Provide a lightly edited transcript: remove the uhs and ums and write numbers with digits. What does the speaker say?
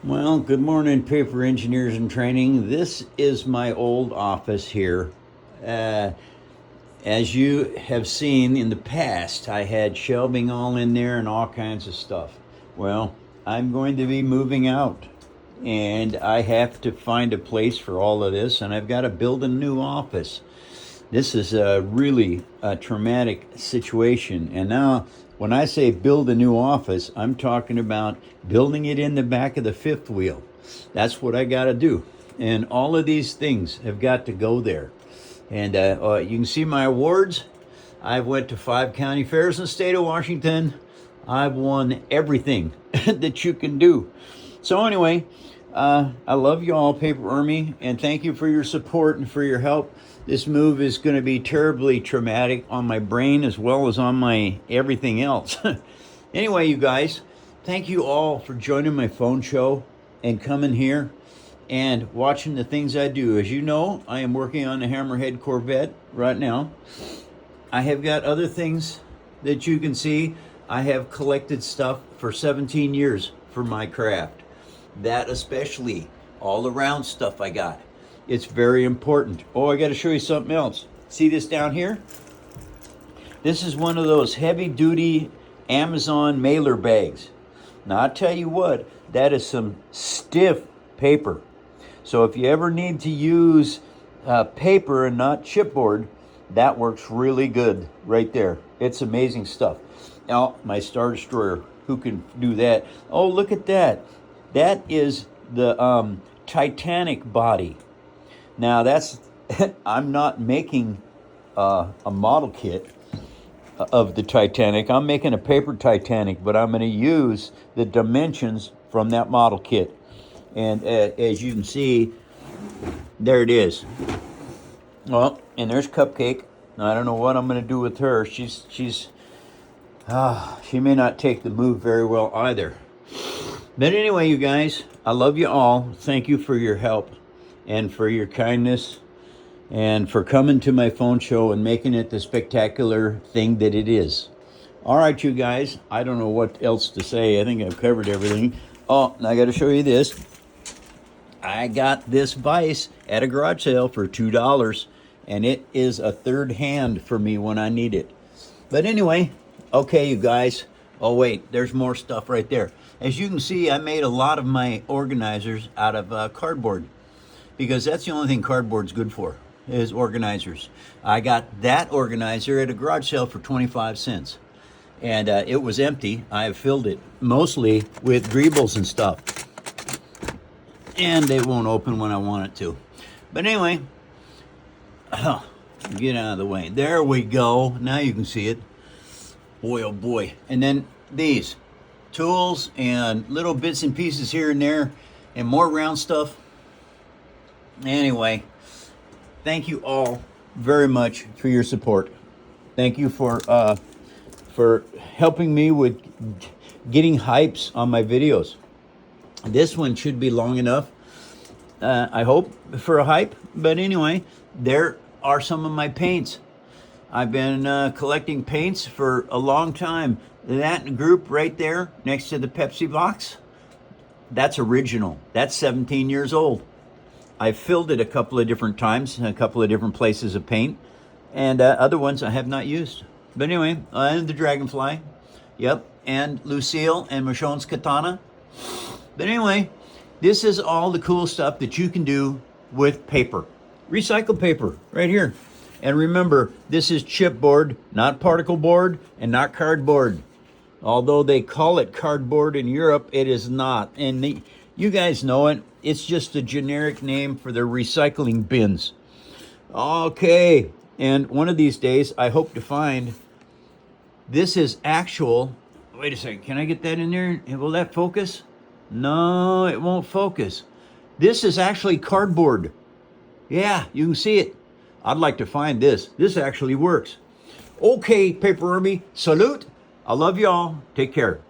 Well, good morning, paper engineers in training. This is my old office here. Uh, as you have seen in the past, I had shelving all in there and all kinds of stuff. Well, I'm going to be moving out and I have to find a place for all of this, and I've got to build a new office. This is really a traumatic situation. And now, when I say build a new office, I'm talking about building it in the back of the fifth wheel. That's what I got to do. And all of these things have got to go there. And you can see my awards. I've went to 5 county fairs in the state of Washington. I've won everything that you can do. So anyway, I love you all, Paper Army, and thank you for your support and for your help. This move is going to be terribly traumatic on my brain as well as on my everything else. Anyway, you guys, thank you all for joining my phone show and coming here and watching the things I do. As you know, I am working on the Hammerhead Corvette right now. I have got other things that you can see. I have collected stuff for 17 years for my craft. That especially, all around stuff I got. It's very important. Oh, I got to show you something else. See this down here? This is one of those heavy duty Amazon mailer bags. Now I'll tell you what, that is some stiff paper. So if you ever need to use paper and not chipboard, that works really good right there. It's amazing stuff. Now, my Star Destroyer, who can do that? Oh, look at that. That is the Titanic body. Now that's, I'm not making a model kit of the Titanic. I'm making a paper Titanic, but I'm going to use the dimensions from that model kit. And as you can see, there it is. Well, and there's Cupcake. I don't know what I'm going to do with her. She may not take the move very well either. But anyway, you guys, I love you all. Thank you for your help and for your kindness and for coming to my phone show and making it the spectacular thing that it is. All right, you guys, I don't know what else to say. I think I've covered everything. Oh, and I got to show you this. I got this vise at a garage sale for $2, and it is a third hand for me when I need it. But anyway, okay, you guys. Oh, wait, there's more stuff right there. As you can see, I made a lot of my organizers out of cardboard, because that's the only thing cardboard's good for, is organizers. I got that organizer at a garage sale for 25 cents. And it was empty. I have filled it mostly with greebles and stuff. And it won't open when I want it to. But anyway, get out of the way. There we go. Now you can see it. Boy, oh boy. And then these tools and little bits and pieces here and there and more round stuff. Anyway, thank you all very much for your support. Thank you for helping me with getting hypes on my videos. This one should be long enough, I hope, for a hype. But anyway, there are some of my paints. I've been collecting paints for a long time. That group right there next to the Pepsi box, that's original. That's 17 years old. I filled it a couple of different times, a couple of different places of paint, and other ones I have not used. But anyway, and the Dragonfly, yep, and Lucille and Michonne's Katana. But anyway, this is all the cool stuff that you can do with paper. Recycled paper, right here. And remember, this is chipboard, not particle board, and not cardboard. Although they call it cardboard in Europe, it is not. And you guys know it. It's just a generic name for their recycling bins. Okay, and one of these days, I hope to find, this is actual, wait a second, can I get that in there? Will that focus? No, it won't focus. This is actually cardboard. Yeah, you can see it. I'd like to find this. This actually works. Okay, Paper Army, salute. I love y'all. Take care.